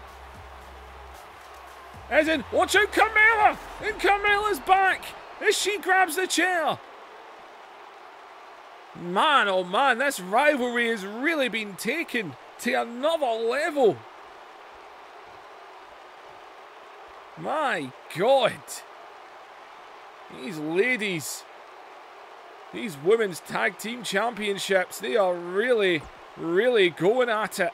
As in, watch out, Carmella! And Carmella's back as she grabs the chair. Man, oh man, this rivalry has really been taken to another level. My God. These ladies, these women's tag team championships, they are really, really going at it.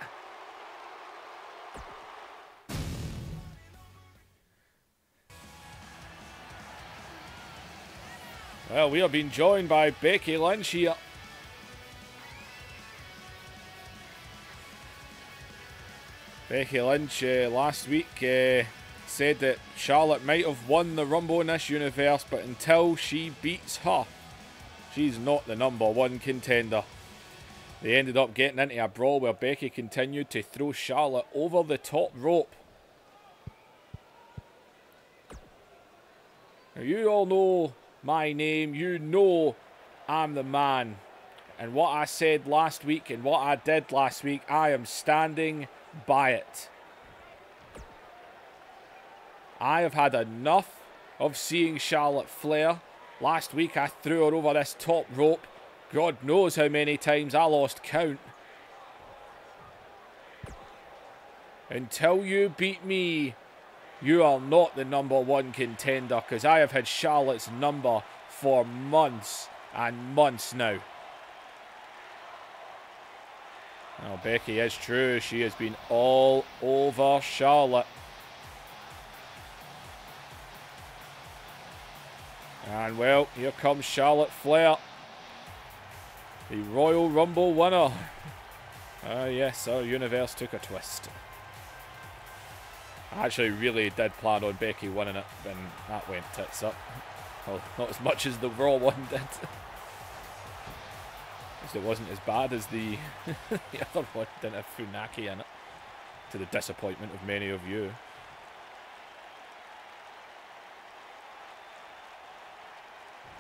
Well, we are being joined by Becky Lynch here. Becky Lynch last week said that Charlotte might have won the Rumble in this universe, but until she beats her, she's not the #1 contender. They ended up getting into a brawl where Becky continued to throw Charlotte over the top rope. Now, you all know my name, you know I'm the man. And what I said last week and what I did last week, I am standing by it. I have had enough of seeing Charlotte Flair. Last week I threw her over this top rope. God knows how many times I lost count. Until you beat me, you are not the #1 contender, because I have had Charlotte's number for months and months now. Now, Becky is true. She has been all over Charlotte. And, well, here comes Charlotte Flair, the Royal Rumble winner. Yes, our universe took a twist. I actually really did plan on Becky winning it, and that went tits up. Well, not as much as the Raw one did. It wasn't as bad as the the other one. Didn't have Funaki in it, to the disappointment of many of you.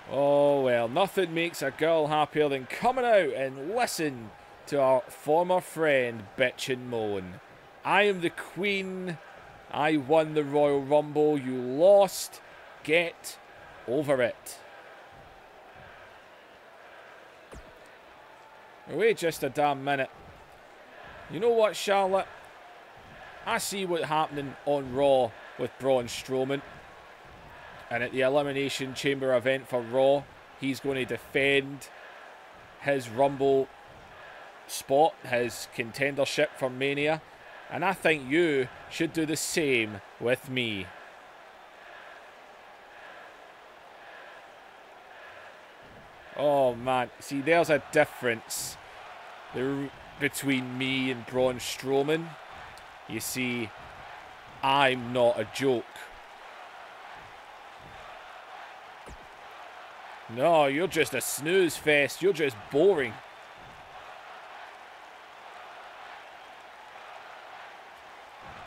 Oh well, nothing makes a girl happier than coming out and listen to our former friend bitch and moan. I am the queen. I won the Royal Rumble. You lost. Get over it. Wait just a damn minute. You know what, Charlotte? I see what's happening on Raw with Braun Strowman. And at the Elimination Chamber event for Raw, he's going to defend his Rumble spot, his contendership for Mania. And I think you should do the same with me. Oh man, see, there's a difference between me and Braun Strowman. You see, I'm not a joke. No, you're just a snooze fest. You're just boring.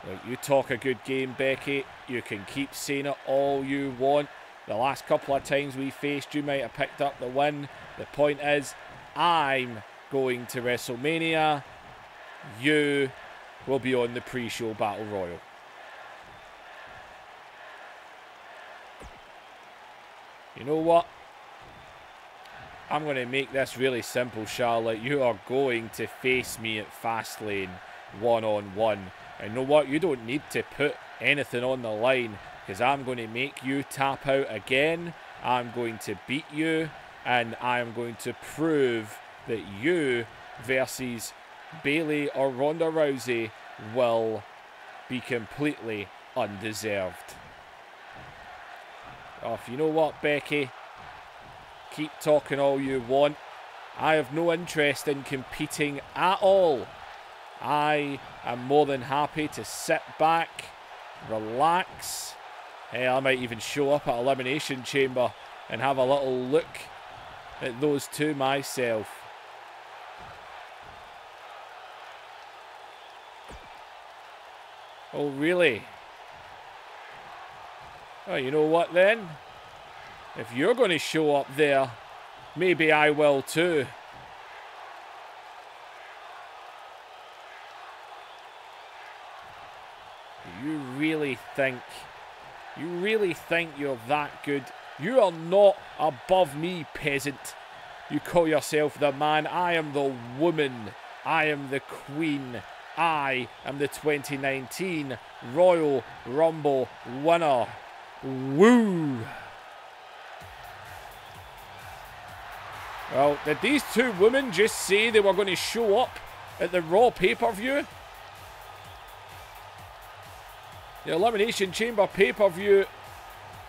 Like, you talk a good game, Becky. You can keep saying it all you want. The last couple of times we faced, you might have picked up the win. The point is, I'm going to WrestleMania. You will be on the pre-show Battle Royal. You know what? I'm going to make this really simple, Charlotte. You are going to face me at Fastlane one-on-one. And you know what? You don't need to put anything on the line, because I'm going to make you tap out again. I'm going to beat you, and I'm going to prove that you versus Bayley or Ronda Rousey will be completely undeserved. Oh, you know what, Becky? Keep talking all you want. I have no interest in competing at all. I am more than happy to sit back, relax. Hey, I might even show up at Elimination Chamber and have a little look at those two myself. Oh, really? Oh, you know what then? If you're going to show up there, maybe I will too. You really think you're that good? You are not above me, peasant. You call yourself the man. I am the woman. I am the queen. I am the 2019 Royal Rumble winner. Woo! Well, did these two women just say they were going to show up at the Raw pay-per-view? The Elimination Chamber pay-per-view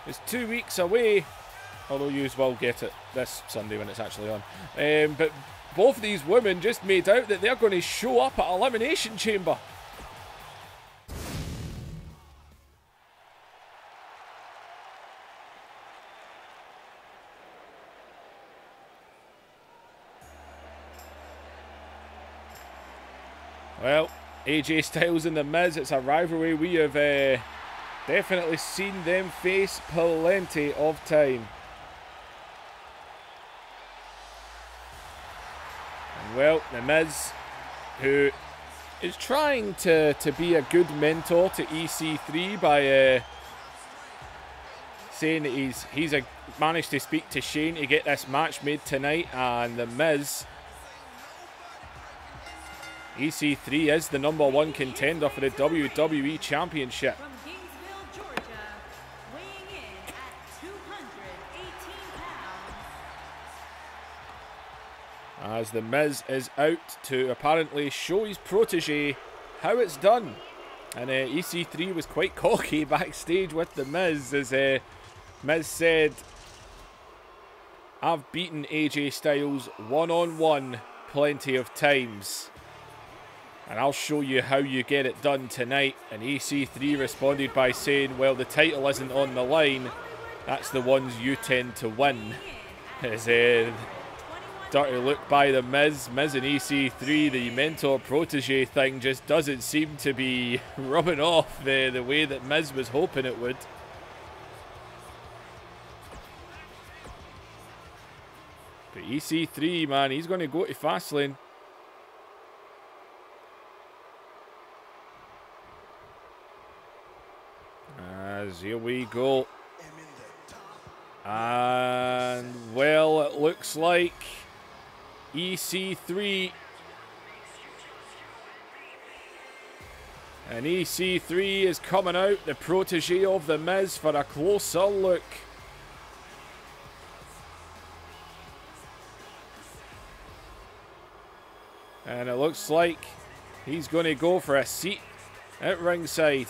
is 2 weeks away. Although you will get it this Sunday when it's actually on. But both of these women just made out that they're going to show up at Elimination Chamber. Well, AJ Styles and The Miz, it's a rivalry we have definitely seen them face plenty of time. And well, The Miz, who is trying to be a good mentor to EC3 by saying that he's managed to speak to Shane to get this match made tonight, and The Miz, EC3 is the #1 contender for the WWE Championship. From Gainesville, Georgia, weighing in at 218 pounds. As The Miz is out to apparently show his protege how it's done. And EC3 was quite cocky backstage with The Miz, as Miz said, "I've beaten AJ Styles one-on-one plenty of times, and I'll show you how you get it done tonight." And EC3 responded by saying, "Well, the title isn't on the line. That's the ones you tend to win." As a dirty look by The Miz. Miz and EC3, the mentor-protege thing just doesn't seem to be rubbing off the way that Miz was hoping it would. But EC3, man, he's going to go to Fastlane. As here we go. And, well, it looks like EC3. And EC3 is coming out, the protege of The Miz, for a closer look. And it looks like he's going to go for a seat at ringside.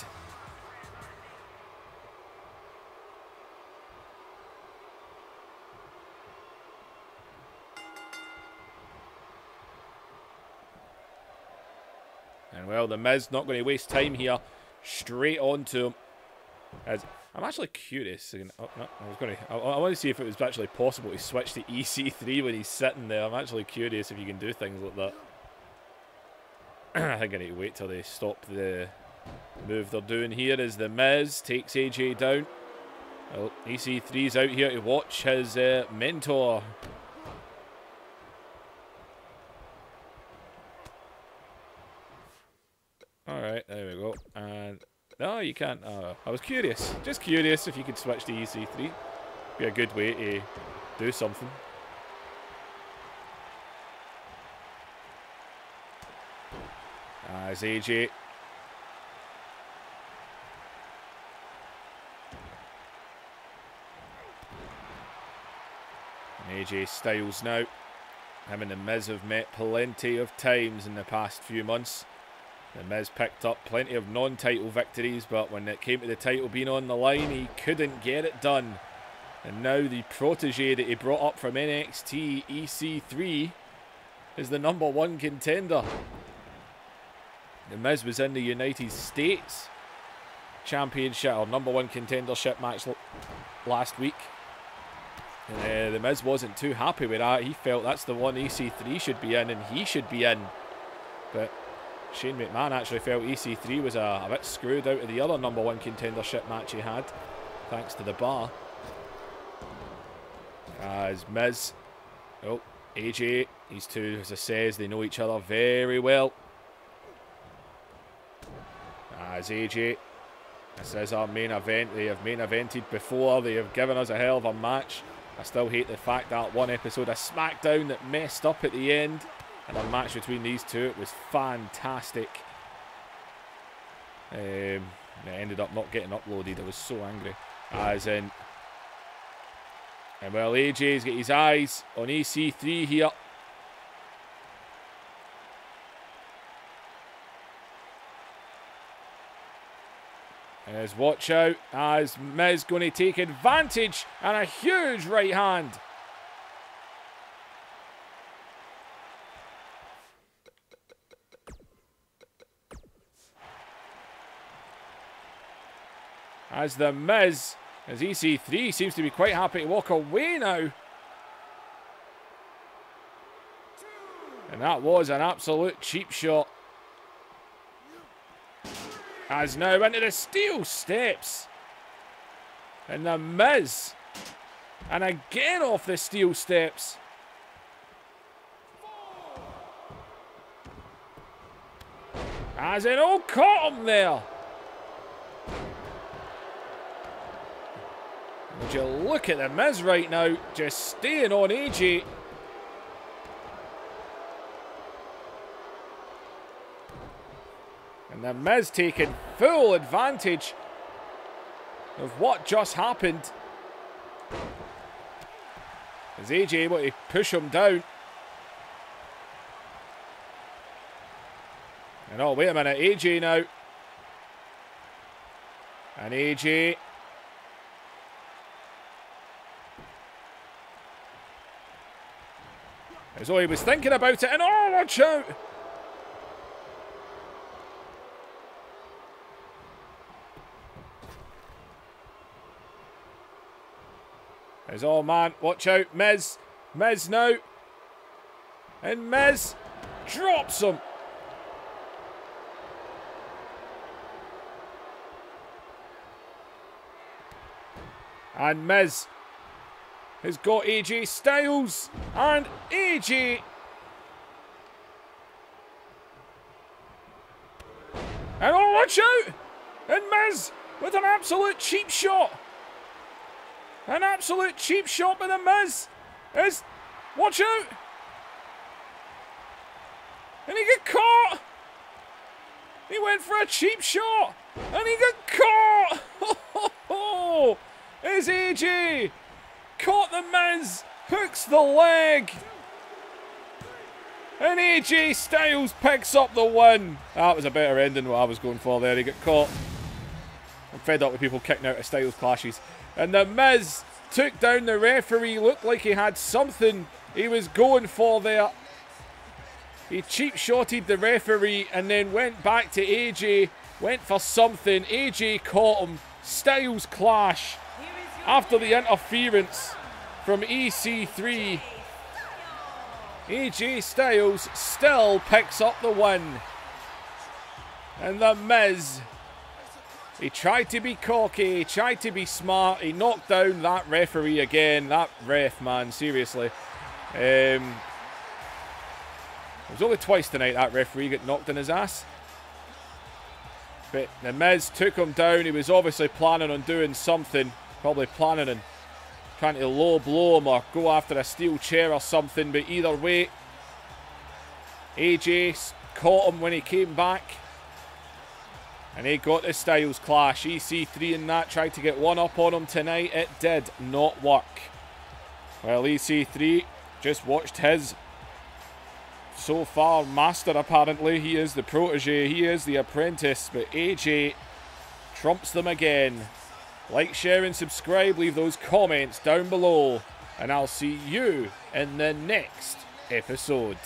And well, The Miz not going to waste time here. Straight on to him. As I'm actually curious. Oh, no, I want to see if it was actually possible to switch to EC3 when he's sitting there. I'm actually curious if you can do things like that. I think I need to wait till they stop the Move they're doing here is the Miz takes AJ down. Well, EC3's out here to watch his mentor. Alright, there we go. And no, you can't. I was curious. Just curious if you could switch to EC3. Be a good way to do something. As AJ. And AJ Styles now. Him and the Miz have met plenty of times in the past few months. The Miz picked up plenty of non-title victories, but when it came to the title being on the line, he couldn't get it done. And now the protege that he brought up from NXT, EC3, is the #1 contender. The Miz was in the United States Championship, or #1 contendership match last week. And the Miz wasn't too happy with that. He felt that's the one EC3 should be in, and he should be in. But Shane McMahon actually felt EC3 was a bit screwed out of the other #1 contendership match he had, thanks to the bar. As Miz, oh, AJ, these two, as I says, they know each other very well. As AJ, this is our main event. They have main evented before. They have given us a hell of a match. I still hate the fact that one episode of Smackdown that messed up at the end. And a match between these two, it was fantastic. It ended up not getting uploaded. I was so angry. As in, and well, AJ's got his eyes on EC3 here. As watch out, as Miz going to take advantage, and a huge right hand. As the Miz, as EC3 seems to be quite happy to walk away now. And that was an absolute cheap shot. As now into the steel steps. And the Miz. And again off the steel steps. As it all caught him there. Would you look at the Miz right now, just staying on AJ. And the Miz taking full advantage of what just happened. Is AJ able to push him down? And oh, wait a minute, AJ now. And AJ. As though he was thinking about it, and oh, watch out! As oh man, watch out, Miz. Miz now. And Miz drops him. And Miz has got AJ Styles, and AJ, and oh, watch out! And Miz with an absolute cheap shot. An absolute cheap shot by the Miz. Is, watch out! And he got caught. He went for a cheap shot, and he got caught. Is AJ caught the Miz, hooks the leg, and AJ Styles picks up the win. That was a better ending than what I was going for there. He got caught. I'm fed up with people kicking out of Styles clashes. And the Miz took down the referee. Looked like he had something he was going for there. He cheap-shotted the referee and then went back to AJ. Went for something. AJ caught him. Styles clash. After the interference from EC3, AJ Styles still picks up the win. And the Miz He tried to be cocky. He tried to be smart. He knocked down that referee again. That ref, man, seriously. It was only twice tonight that referee got knocked in his ass. But the Miz took him down. He was obviously planning on doing something. Probably planning on trying to low blow him or go after a steel chair or something. But either way, AJ caught him when he came back. And he got the Styles Clash. EC3 and that tried to get one up on him tonight. It did not work. Well, EC3 just watched his so far master, apparently. He is the protege. He is the apprentice. But AJ trumps them again. Like, share, and subscribe. Leave those comments down below. And I'll see you in the next episode.